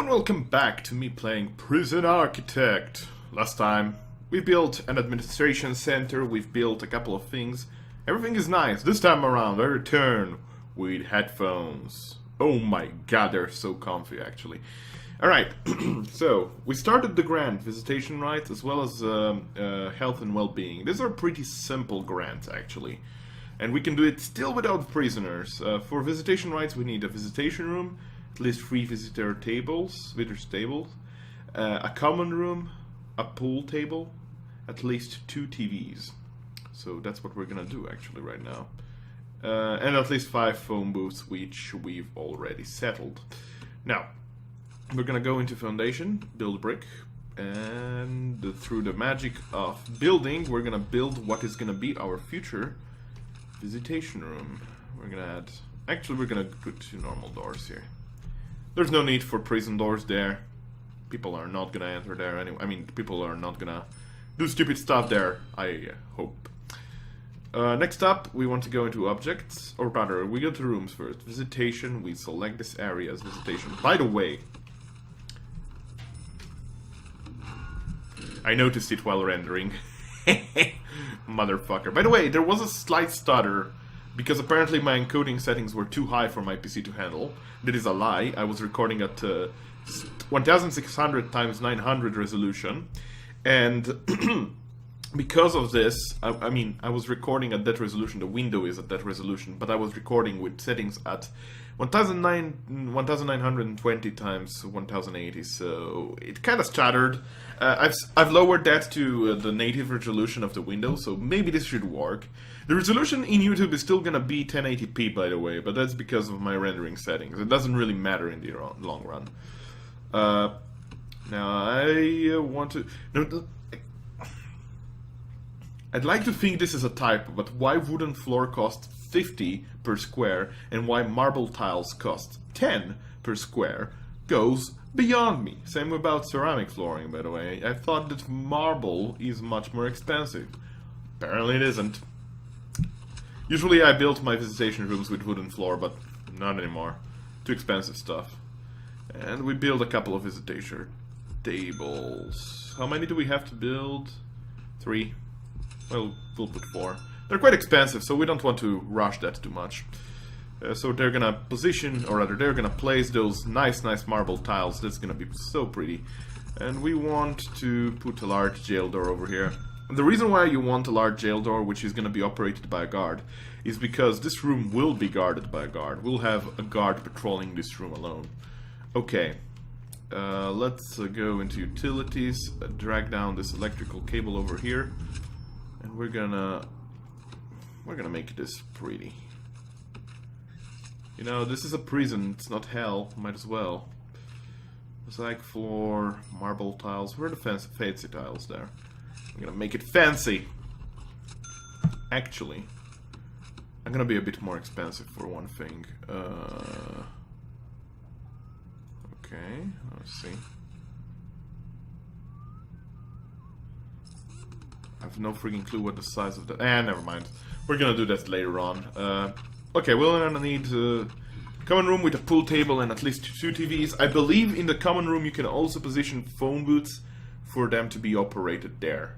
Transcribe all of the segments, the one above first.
and welcome back to me playing Prison Architect. Last time, we built an administration center, we've built a couple of things. Everything is nice. This time around, I return with headphones. Oh my god, they're so comfy actually. Alright, so, we started the grant, visitation rights, as well as health and well-being. These are pretty simple grants actually. And we can do it still without prisoners. For visitation rights, we need a visitation room, at least 3 visitors tables, a common room, a pool table, at least 2 TVs. So that's what we're gonna do actually right now. And at least 5 phone booths, which we've already settled. Now, we're gonna go into foundation, build brick, and through the magic of building, we're gonna build what is gonna be our future visitation room. We're gonna add... Actually, we're gonna put 2 normal doors here. There's no need for prison doors there. People are not gonna enter there anyway. I mean, people are not gonna do stupid stuff there, I hope. Next up, we want to go into objects, or rather, we go to rooms first. Visitation, we select this area as visitation. By the way, I noticed it while rendering. Motherfucker. By the way, there was a slight stutter, because apparently my encoding settings were too high for my PC to handle. That is a lie. I was recording at 1600 x 900 resolution, and because of this, I mean, I was recording at that resolution, the window is at that resolution, but I was recording with settings at 1920 x 1080, so it kind of stuttered. I've lowered that to the native resolution of the window, so maybe this should work. The resolution in YouTube is still gonna be 1080p, by the way, but that's because of my rendering settings. It doesn't really matter in the long run. Now, I want to... No, I'd like to think this is a typo, but why wooden floor cost 50 per square and why marble tiles cost 10 per square goes beyond me. Same about ceramic flooring, by the way. I thought that marble is much more expensive. Apparently it isn't. Usually I built my visitation rooms with wooden floor, but not anymore. Too expensive stuff. And we build a couple of visitation tables. How many do we have to build? 3. Well, we'll put 4. They're quite expensive, so we don't want to rush that too much. So they're gonna position, or rather they're gonna place those nice marble tiles. That's gonna be so pretty. And we want to put a large jail door over here. And the reason why you want a large jail door, which is gonna be operated by a guard, is because this room will be guarded by a guard. We'll have a guard patrolling this room alone. Okay. Let's go into utilities, drag down this electrical cable over here, and we're gonna make this pretty. You know, this is a prison, it's not hell, might as well. Mosaic floor, marble tiles, where are the fancy tiles there? I'm gonna make it fancy! Actually, I'm gonna be a bit more expensive for one thing. Okay, let's see. I have no freaking clue what the size of that... never mind. We're gonna do that later on. Okay, we're gonna need a common room with a pool table and at least 2 TVs. I believe in the common room you can also position phone booths for them to be operated there.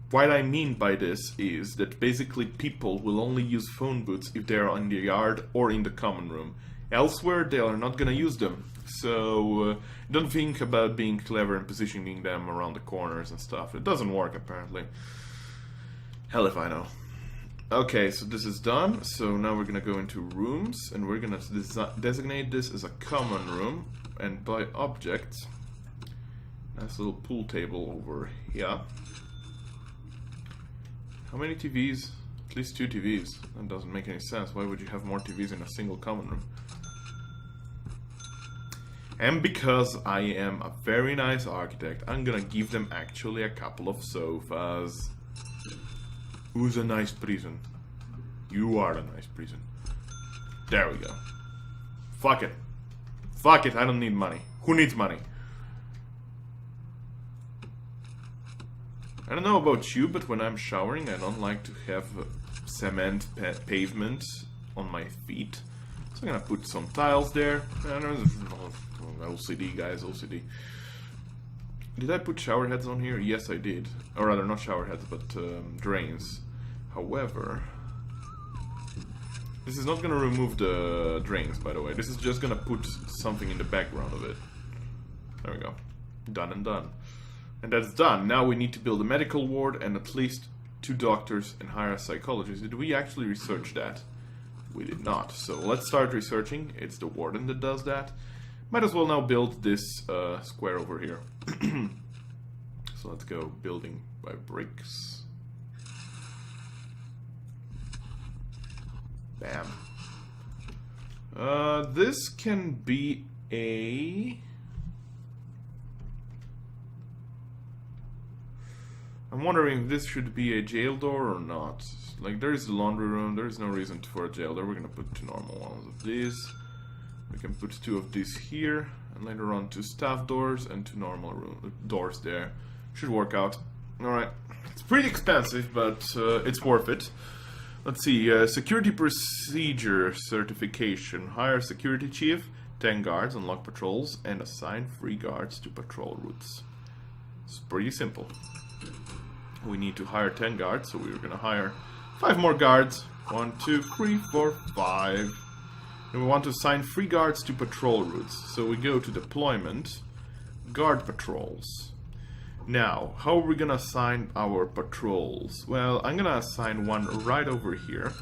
What I mean by this is that basically people will only use phone booths if they are in the yard or in the common room. Elsewhere, they are not gonna use them. So, don't think about being clever and positioning them around the corners and stuff. It doesn't work, apparently. Hell if I know. Okay, so this is done. So now we're gonna go into rooms, and we're gonna designate this as a common room. And by objects, nice little pool table over here. How many TVs? At least 2 TVs. That doesn't make any sense. Why would you have more TVs in a single common room? And because I am a very nice architect, I'm gonna give them actually a couple of sofas. Who's a nice prison? You are a nice prison. There we go. Fuck it. Fuck it, I don't need money. Who needs money? I don't know about you, but when I'm showering, I don't like to have cement pavement on my feet. I'm gonna put some tiles there. OCD, guys, OCD. Did I put shower heads on here? Yes, I did. Or rather, not shower heads, but drains. However, this is not gonna remove the drains, by the way. This is just gonna put something in the background of it. There we go. Done and done. And that's done. Now we need to build a medical ward and at least 2 doctors and hire a psychologist. Did we actually research that? We did not. So let's start researching. It's the warden that does that. Might as well now build this square over here. So let's go building by bricks. Bam. This can be a... I'm wondering if this should be a jail door or not. Like, there is the laundry room, there is no reason for a jail door. We're gonna put 2 normal ones of these. We can put 2 of these here, and later on 2 staff doors and 2 normal doors there. Should work out. Alright. It's pretty expensive, but it's worth it. Let's see, security procedure certification. Hire security chief, 10 guards, unlock patrols, and assign 3 guards to patrol routes. It's pretty simple. We need to hire 10 guards, so we're gonna hire 5 more guards. 1, 2, 3, 4, 5. And we want to assign 3 guards to patrol routes. So we go to deployment, guard patrols. Now, how are we gonna assign our patrols? Well, I'm gonna assign one right over here.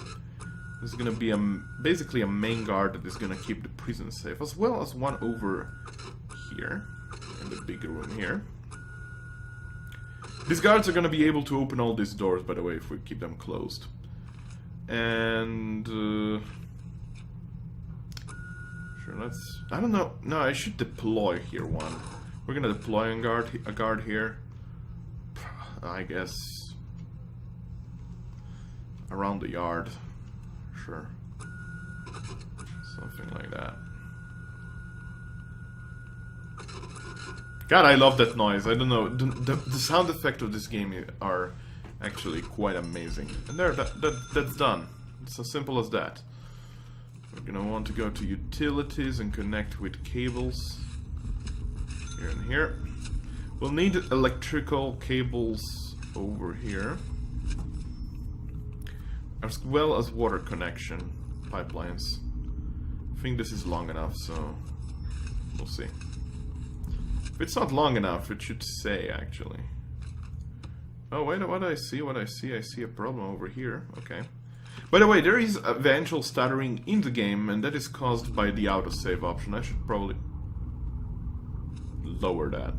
There's gonna be basically a main guard that is gonna keep the prison safe, as well as one over here, in the big room here. These guards are gonna be able to open all these doors, by the way, if we keep them closed. And... sure, let's... I don't know. No, I should deploy here one. We're gonna deploy a guard here. I guess... around the yard. Sure. Something like that. God, I love that noise. I don't know. The sound effects of this game are actually quite amazing. And there, that's done. It's as simple as that. We're gonna want to go to utilities and connect with cables. Here and here. We'll need electrical cables over here. As well as water connection pipelines. I think this is long enough, so we'll see. If it's not long enough, it should say, actually. Oh, wait, what do I see? What I see? I see a problem over here. Okay. By the way, there is eventual stuttering in the game, and that is caused by the autosave option. I should probably lower that.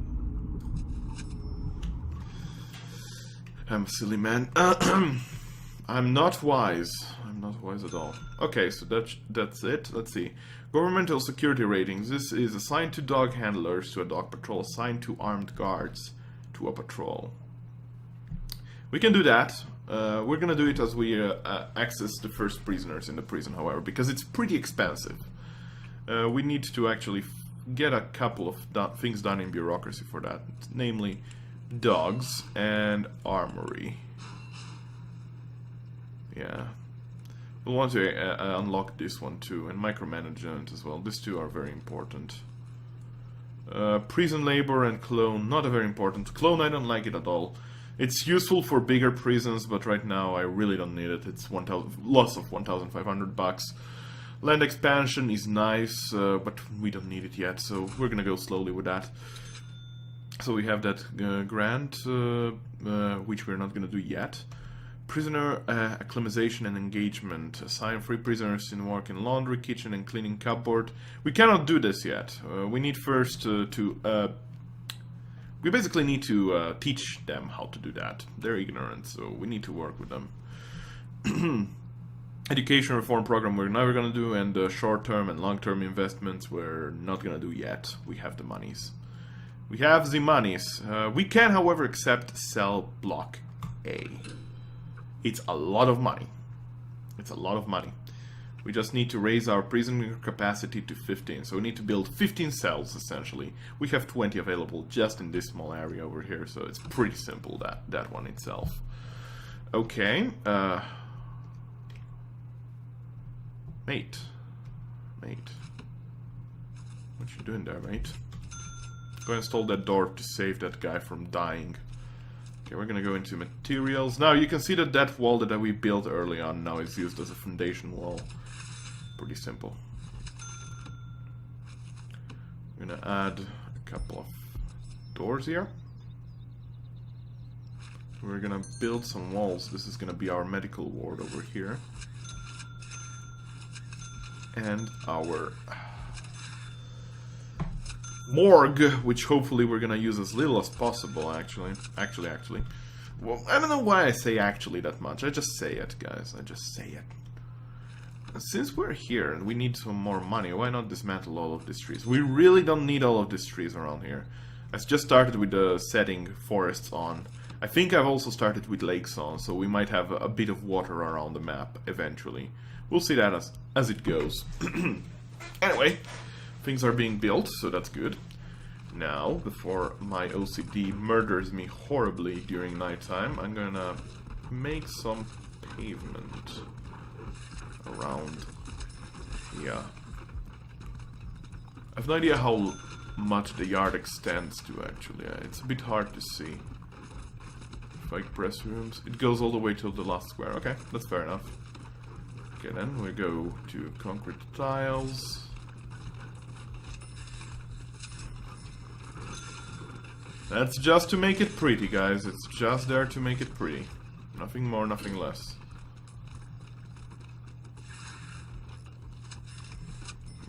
I'm a silly man. I'm not wise. I'm not wise at all. Okay, so that's it. Let's see. Governmental security ratings. This is assigned to dog handlers to a dog patrol, assigned to armed guards to a patrol. We can do that. We're gonna do it as we access the first prisoners in the prison, however, because it's pretty expensive. We need to actually get a couple of things done in bureaucracy for that, namely dogs and armory. Yeah. We'll want to unlock this one too, and micromanagement as well. These two are very important. Prison labor and clone, not very important. Clone, I don't like it at all. It's useful for bigger prisons, but right now I really don't need it. It's loss of 1,500 bucks. Land expansion is nice, but we don't need it yet, so we're gonna go slowly with that. So we have that grant, which we're not gonna do yet. Prisoner acclimatization and engagement. Assign 3 prisoners in work in laundry, kitchen, and cleaning cupboard. We cannot do this yet. We need first we basically need to teach them how to do that. They're ignorant, so we need to work with them. Education reform program we're never gonna do, and short-term and long-term investments we're not gonna do yet. We have the monies. We have the monies. We can, however, accept cell block A. It's a lot of money. It's a lot of money. We just need to raise our prison capacity to 15. So we need to build 15 cells, essentially. We have 20 available just in this small area over here, so it's pretty simple, that one itself. Okay. Mate. Mate. What you doing there, mate? Go install that door to save that guy from dying. Okay, we're gonna go into materials. Now you can see that that wall that we built early on now is used as a foundation wall. Pretty simple. I'm gonna add a couple of doors here. We're gonna build some walls. This is gonna be our medical ward over here. And our morgue, which hopefully we're gonna use as little as possible, actually. Actually. Well, I don't know why I say actually that much. I just say it, guys. I just say it. Since we're here and we need some more money, why not dismantle all of these trees? We really don't need all of these trees around here. I just started with the setting forests on. I think I've also started with lakes on, so we might have a bit of water around the map eventually. We'll see that as it goes. Anyway, things are being built, so that's good. Now, before my OCD murders me horribly during nighttime, I'm gonna make some pavement around here. I have no idea how much the yard extends to, actually. It's a bit hard to see. If I press rooms, it goes all the way till the last square. Okay, that's fair enough. Okay, then we go to concrete tiles. That's just to make it pretty, guys. It's just there to make it pretty. Nothing more, nothing less.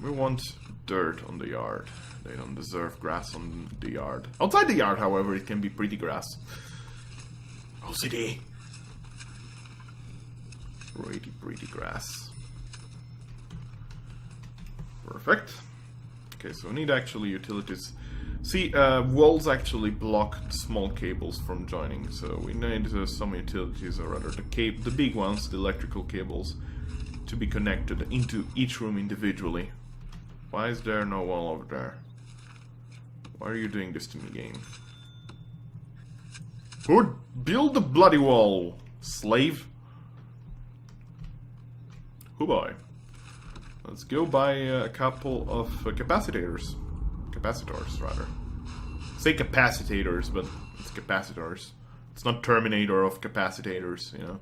We want dirt on the yard. They don't deserve grass on the yard. Outside the yard, however, it can be pretty grass. OCD. Pretty grass. Perfect. Okay, so we need actually utilities. See, walls actually block small cables from joining, so we need some utilities, or rather the big ones, the electrical cables, to be connected into each room individually. Why is there no wall over there? Why are you doing this to me, game? Who build the bloody wall, slave? Oh boy. Let's go buy a couple of capacitors. Capacitors, rather. Say capacitators, but it's capacitors. It's not Terminator of capacitors, you know.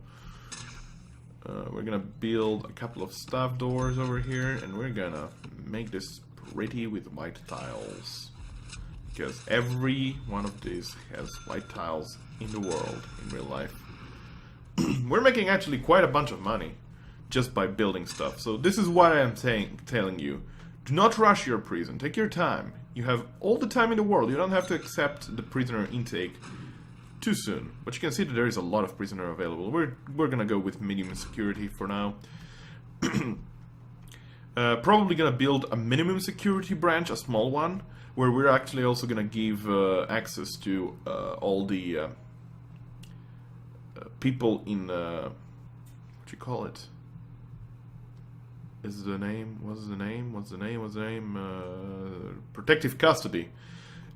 We're gonna build a couple of staff doors over here, and we're gonna make this pretty with white tiles. Because every one of these has white tiles in the world, in real life. We're making actually quite a bunch of money just by building stuff. So this is what I'm telling you. Do not rush your prison. Take your time. You have all the time in the world. You don't have to accept the prisoner intake too soon. But you can see that there is a lot of prisoner available. We're gonna go with minimum security for now. Probably gonna build a minimum security branch, a small one, where we're actually also gonna give access to all the people in what you call it? Is the name? What's the name? Protective custody.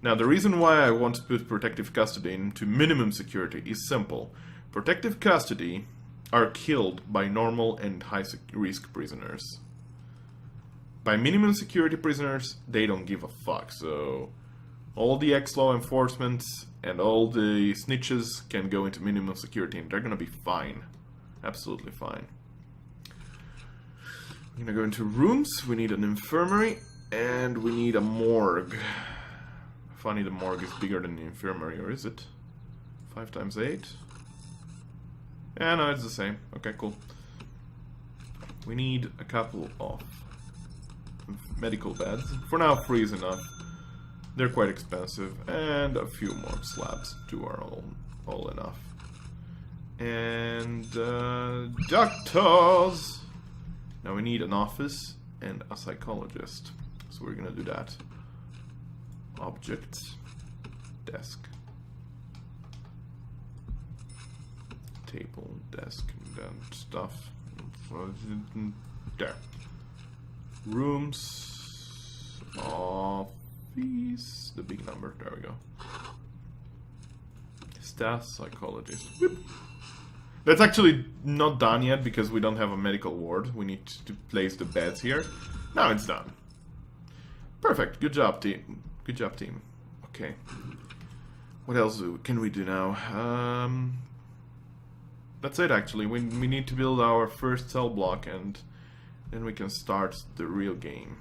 Now, the reason why I want to put protective custody into minimum security is simple. Protective custody are killed by normal and high-risk prisoners. By minimum security prisoners, they don't give a fuck. So, all the ex-law enforcement and all the snitches can go into minimum security and they're gonna be fine. Absolutely fine. I'm gonna go into rooms. We need an infirmary and we need a morgue. Funny, the morgue is bigger than the infirmary, or is it? 5 times 8? Yeah, no, it's the same. Okay, cool. We need a couple of medical beds. For now, 3 is enough. They're quite expensive. And a few more slabs. 2 are all enough. And doctors! Now we need an office and a psychologist. So we're gonna do that. Objects, desk, table, desk, and then stuff. There. Rooms, office, the big number, there we go. Staff, psychologist. Whoop. That's actually not done yet because we don't have a medical ward. We need to place the beds here. Now it's done. Perfect. Good job, team. Good job, team. Okay. What else can we do now? That's it, actually. We need to build our first cell block, and then we can start the real game.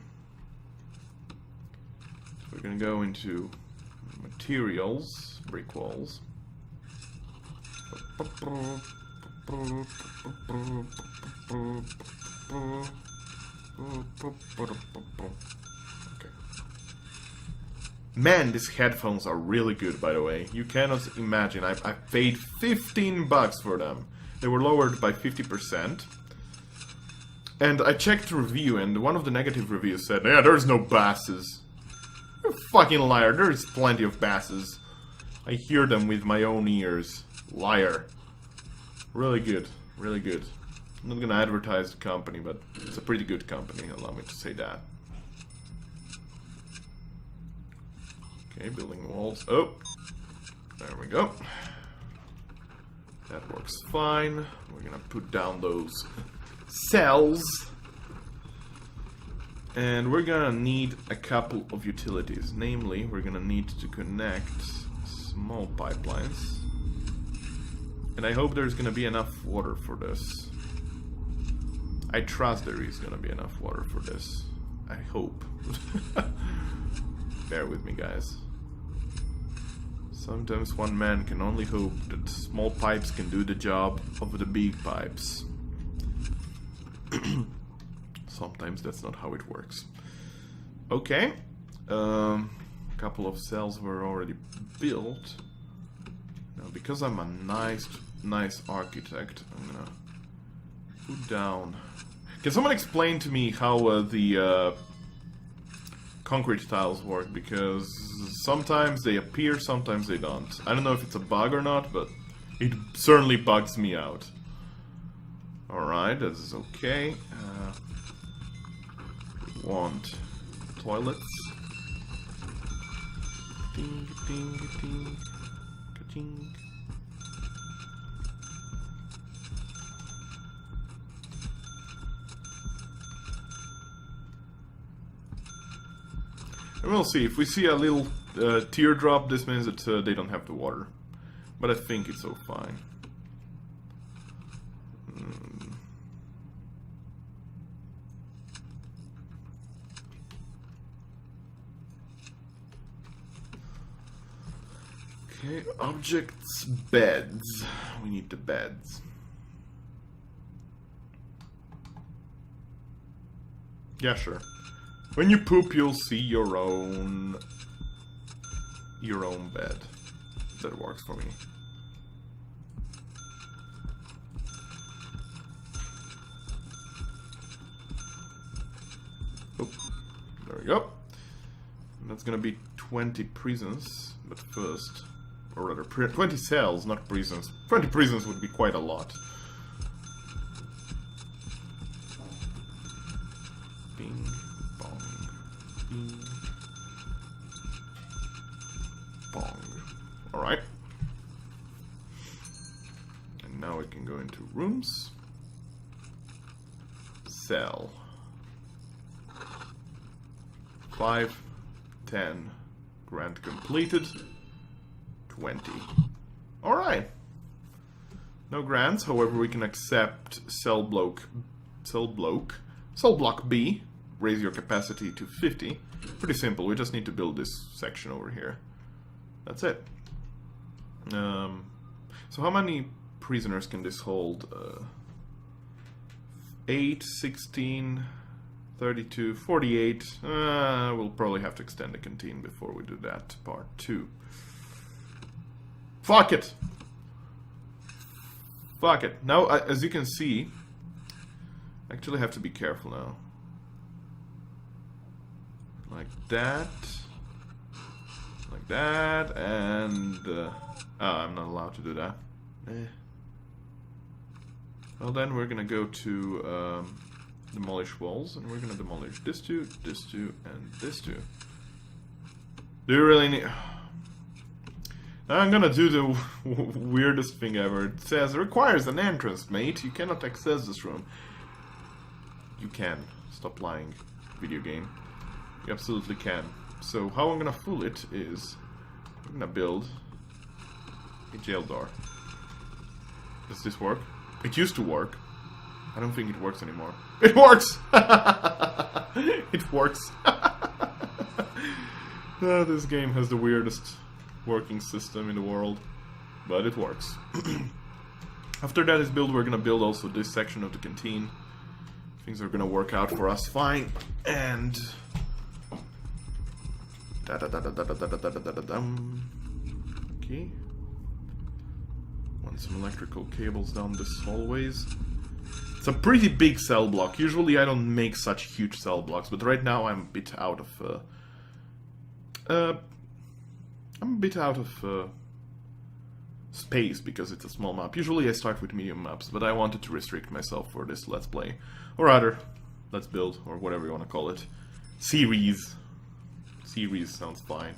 We're gonna go into materials, brick walls. Okay. Man, these headphones are really good, by the way. You cannot imagine. I paid $15 for them. They were lowered by 50%. And I checked the review, and one of the negative reviews said, yeah, there's no basses. You're a fucking liar. There's plenty of basses. I hear them with my own ears. Liar. Really good. Really good. I'm not gonna advertise the company, but it's a pretty good company. Allow me to say that. Okay, building walls. Oh! There we go. That works fine. We're gonna put down those cells. And we're gonna need a couple of utilities. Namely, we're gonna need to connect small pipelines. And I hope there's gonna be enough water for this. I trust there is gonna be enough water for this. I hope. Bear with me, guys. Sometimes one man can only hope that small pipes can do the job of the big pipes. Sometimes that's not how it works. Okay. A couple of cells were already built. Now, because I'm a nice architect, I'm gonna put down... Can someone explain to me how the concrete tiles work? Because sometimes they appear, sometimes they don't. I don't know if it's a bug or not, but it certainly bugs me out. Alright, this is okay. We want toilets. Ding, ding, ding, ka-ching. And we'll see. If we see a little teardrop, this means that they don't have the water. But I think it's all fine. Okay, objects, beds. We need the beds. Yeah, sure. When you poop, you'll see your own bed. That works for me. Oh, there we go. And that's gonna be 20 prisons, but first, or rather, 20 cells, not prisons. 20 prisons would be quite a lot. Bing. Bong. Alright. And now we can go into rooms. Cell. 5, 10. Grant completed. 20. Alright. No grants, however we can accept cell block B. Raise your capacity to 50. Pretty simple, we just need to build this section over here. That's it. So how many prisoners can this hold? 8, 16, 32, 48. We'll probably have to extend the canteen before we do that part 2. Fuck it! Fuck it. Now, as you can see, I actually have to be careful now. Like that, and oh, I'm not allowed to do that. Well, then we're gonna go to demolish walls, and we're gonna demolish this two, and this two. Do you really need? Now I'm gonna do the weirdest thing ever. It says requires an entrance, mate. You cannot access this room. You can. Stop lying. video game. You absolutely can. So how I'm gonna fool it is I'm gonna build a jail door. Does this work? It used to work. I don't think it works anymore. It works! It works. This game has the weirdest working system in the world, but it works. After that is built, we're gonna build also this section of the canteen. Things are gonna work out for us fine, and okay. Want some electrical cables down this hallways. It's a pretty big cell block. Usually I don't make such huge cell blocks, but right now I'm a bit out of space because it's a small map. Usually I start with medium maps, but I wanted to restrict myself for this Let's Play. Or rather, Let's Build, or whatever you want to call it. Series. Series sounds fine.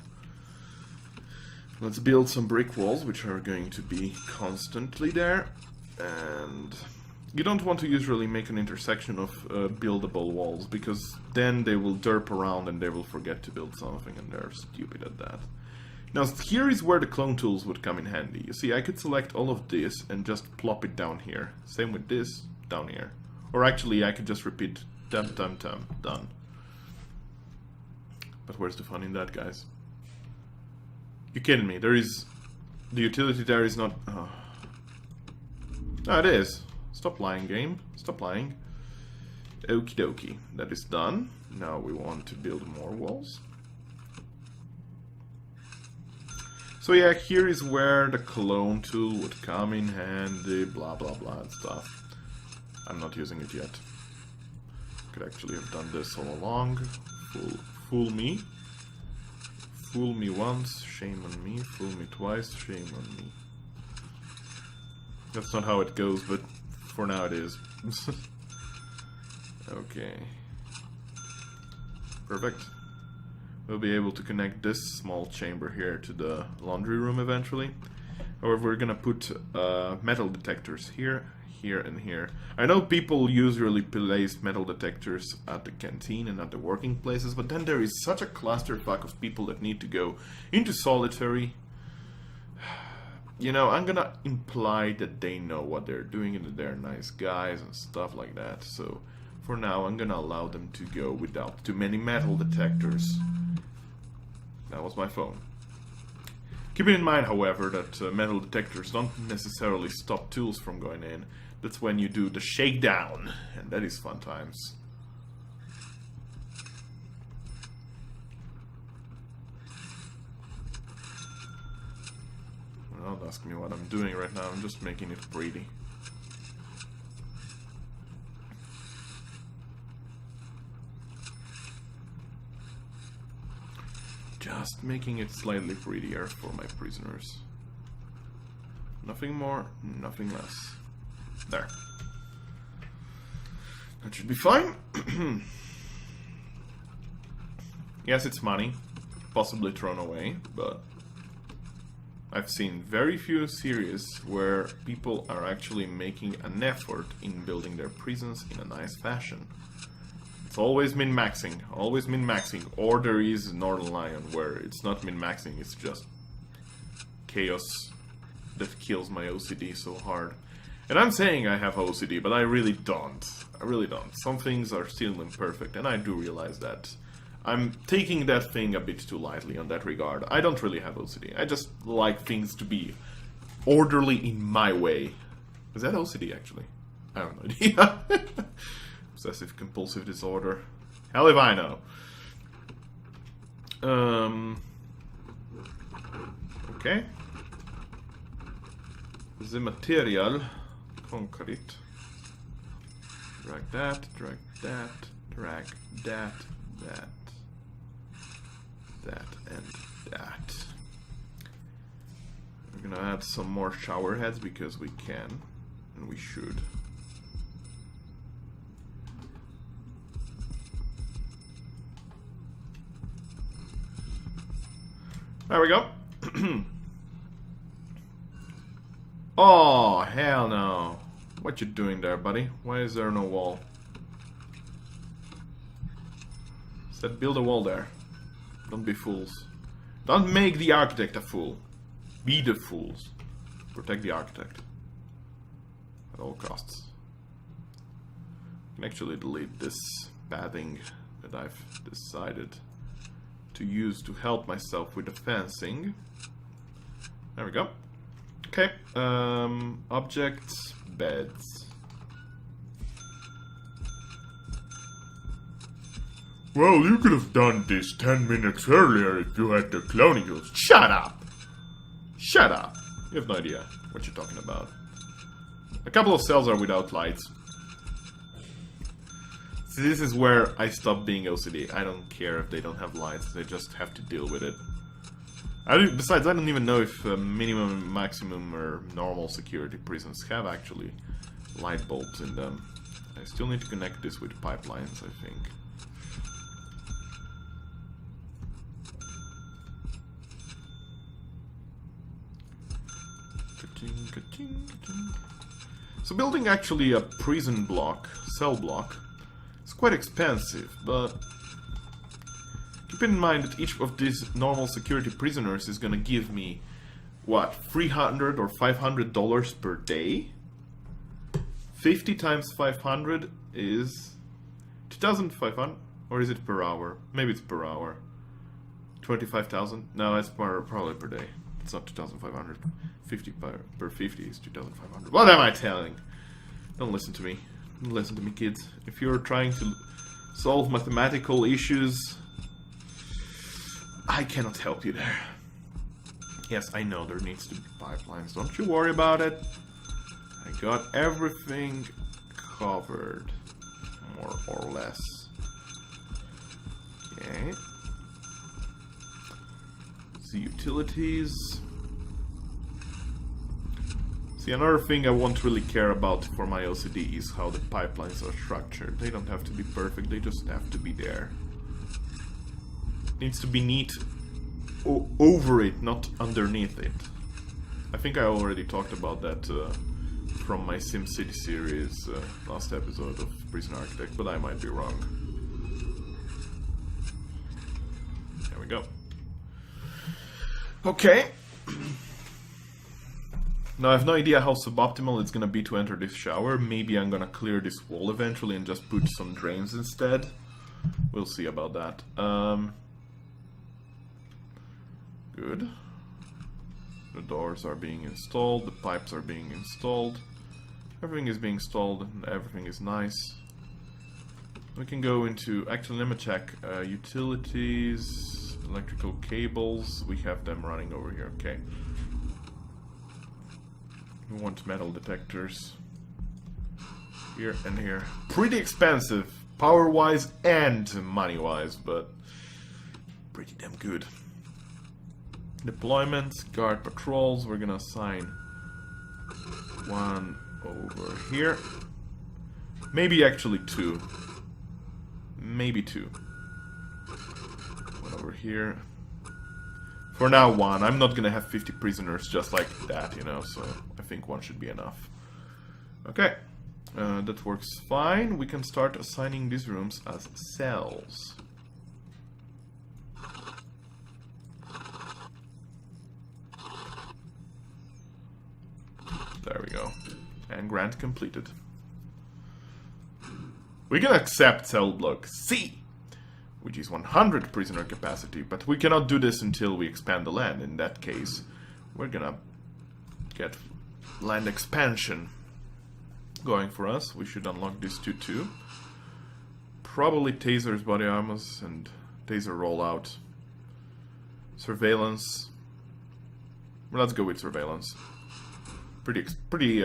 Let's build some brick walls, which are going to be constantly there. And you don't want to usually make an intersection of buildable walls, because then they will derp around and they will forget to build something, and they're stupid at that. Now here is where the clone tools would come in handy. You see, I could select all of this and just plop it down here. Same with this, down here. Or actually, I could just repeat done. But where's the fun in that, guys? You're kidding me. There is... The utility there is not... Oh. No, it is. Stop lying, game. Stop lying. Okie dokie. That is done. Now we want to build more walls. So yeah, here is where the clone tool would come in handy, blah blah blah and stuff. I'm not using it yet. Could actually have done this all along. Fool me. Fool me once, shame on me. Fool me twice, shame on me. That's not how it goes, but for now it is. Okay. Perfect. We'll be able to connect this small chamber here to the laundry room eventually. However, we're gonna put metal detectors here, here, and here. I know people usually place metal detectors at the canteen and at the working places, but then there is such a clusterfuck of people that need to go into solitary. You know, I'm gonna imply that they know what they're doing and that they're nice guys and stuff like that. So, for now, I'm gonna allow them to go without too many metal detectors. That was my phone. Keeping in mind, however, that metal detectors don't necessarily stop tools from going in. That's when you do the shakedown, and that is fun times. Don't ask me what I'm doing right now, I'm just making it pretty. Just making it slightly prettier for my prisoners. Nothing more, nothing less. There. That should be fine. Yes, it's money. Possibly thrown away, but I've seen very few series where people are actually making an effort in building their prisons in a nice fashion. It's always min-maxing, or there is Northern Lion where it's not min-maxing, it's just chaos that kills my OCD so hard. And I'm saying I have OCD, but I really don't. I really don't. Some things are still imperfect, and I do realize that. I'm taking that thing a bit too lightly on that regard. I don't really have OCD, I just like things to be orderly in my way. Is that OCD actually? I have no idea. Obsessive compulsive disorder. Hell if I know. Okay. The material. Concrete. Drag that, drag that, drag that, that, and that. We're gonna add some more shower heads because we can, and we should. There we go. Oh, hell no. What you doing there, buddy? Why is there no wall? Said build a wall there. Don't be fools. Don't make the architect a fool. Be the fools. Protect the architect. At all costs. I can actually delete this padding that I've decided to use to help myself with the fencing. There we go. Okay. Objects, beds. Well, you could have done this 10 minutes earlier if you had the cloning tools. Shut up! Shut up! You have no idea what you're talking about. A couple of cells are without lights. See, this is where I stop being OCD. I don't care if they don't have lights, they just have to deal with it. Besides, I don't even know if minimum, maximum, or normal security prisons have actually light bulbs in them. I still need to connect this with pipelines, I think. So building actually a prison block, cell block, is quite expensive, but keep in mind that each of these normal security prisoners is gonna give me, what, $300 or $500 per day? 50 times 500 is 2,500, or is it per hour? Maybe it's per hour. 25,000? No, it's probably per day. It's not 2,500. 50 per 50 is 2,500. What am I telling? Don't listen to me. Don't listen to me, kids. If you're trying to solve mathematical issues, I cannot help you there. Yes, I know there needs to be pipelines. Don't you worry about it. I got everything covered, more or less. Okay. The utilities. See, another thing I won't really care about for my OCD is how the pipelines are structured. They don't have to be perfect, they just have to be there. It needs to be neat over it, not underneath it. I think I already talked about that from my SimCity series, last episode of Prison Architect, but I might be wrong. There we go. Okay. Now I have no idea how suboptimal it's gonna be to enter this shower. Maybe I'm gonna clear this wall eventually and just put some drains instead. We'll see about that. Good. The doors are being installed, the pipes are being installed. Everything is being installed and everything is nice. We can go into, actually let me check, utilities, electrical cables, we have them running over here, okay. We want metal detectors here and here. Pretty expensive, power-wise and money-wise, but pretty damn good. Deployments, guard patrols, we're gonna assign one over here. Maybe actually two. Maybe two. One over here. For now, one. I'm not gonna have 50 prisoners just like that, you know, so I think one should be enough. Okay. That works fine. We can start assigning these rooms as cells. There we go. And grant completed. We can accept cell block C, which is 100 prisoner capacity, but we cannot do this until we expand the land. In that case, we're gonna get land expansion going for us. We should unlock this too. Probably tasers, body armors, and taser rollout. Surveillance. Well, let's go with surveillance. Pretty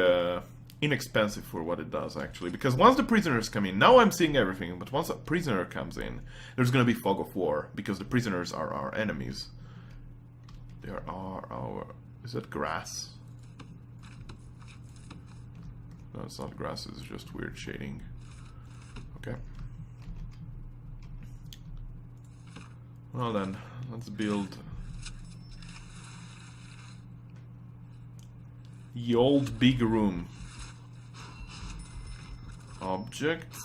inexpensive for what it does, actually. Because once the prisoners come in, now I'm seeing everything, but once a prisoner comes in, there's gonna be fog of war, because the prisoners are our enemies. They are our... Is that grass? No, it's not grass, it's just weird shading. Okay. Well then, let's build... the old big room. Objects,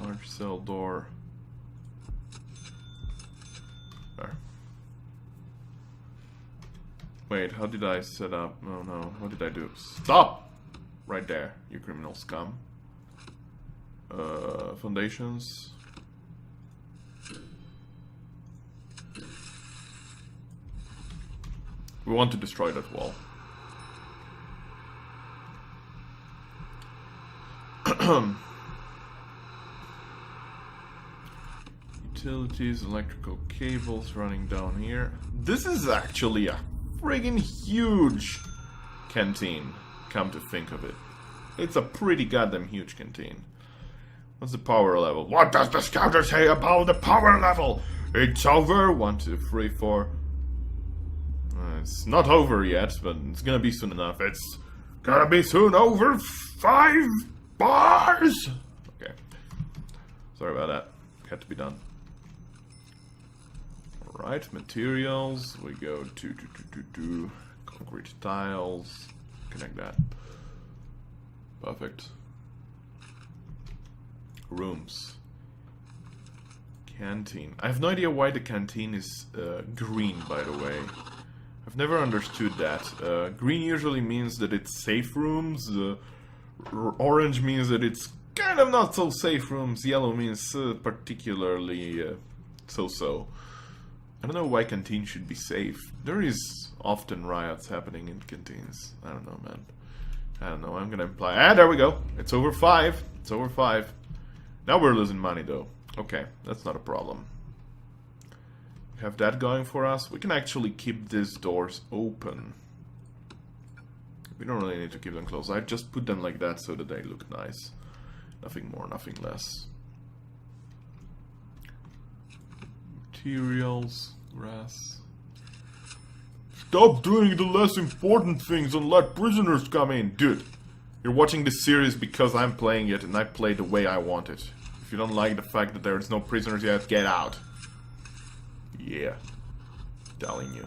large cell door. Wait, how did I set up? Oh no, what did I do? Stop! Right there, you criminal scum. Foundations. We want to destroy that wall. Utilities, electrical cables running down here. This is actually a friggin' huge canteen, come to think of it. It's a pretty goddamn huge canteen. What's the power level? What does the scouter say about the power level? It's over. 1, 2, 3, 4. It's not over yet, but it's gonna be soon enough. It's gonna be soon over 5 bars! Okay. Sorry about that. Had to be done. Alright, materials. We go to concrete tiles. Connect that. Perfect. Rooms. Canteen. I have no idea why the canteen is green, by the way. I've never understood that. Green usually means that it's safe rooms. Orange means that it's kind of not so safe rooms. Yellow means particularly so-so. I don't know why canteens should be safe. There is often riots happening in canteens. I don't know, man. I don't know. I'm gonna imply. Ah, there we go. It's over 5. It's over 5. Now we're losing money, though. Okay, that's not a problem. We have that going for us. We can actually keep these doors open. We don't really need to keep them closed. I just put them like that so that they look nice. Nothing more, nothing less. Materials, grass. Stop doing the less important things and let prisoners come in. Dude, you're watching this series because I'm playing it and I play the way I want it. If you don't like the fact that there's no prisoners yet, get out. Yeah. Telling you.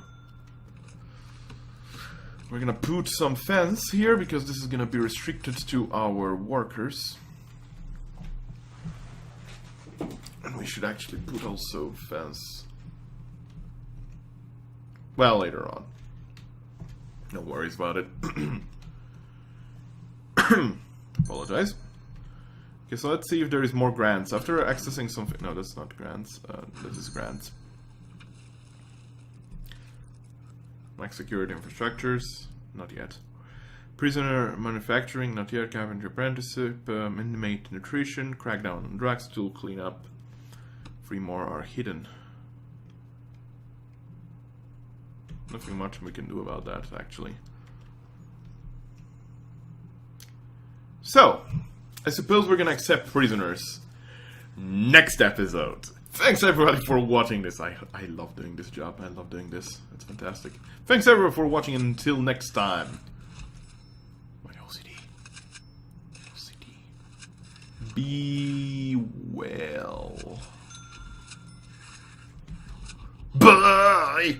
We're gonna put some fence here because this is gonna be restricted to our workers. And we should actually put also fence. Well, later on. No worries about it. Apologize. Okay, so let's see if there is more grants. After accessing something... No, that's not grants. This is grants. Max security infrastructures. Not yet. Prisoner manufacturing. Not yet. Carpentry apprenticeship. Inmate nutrition. Crackdown on drugs. Tool cleanup. 3 more are hidden. Nothing much we can do about that, actually. So, I suppose we're gonna accept prisoners next episode. Thanks everybody for watching this. I love doing this job. I love doing this. It's fantastic. Thanks everyone for watching, and until next time. My OCD. Be well. Bye!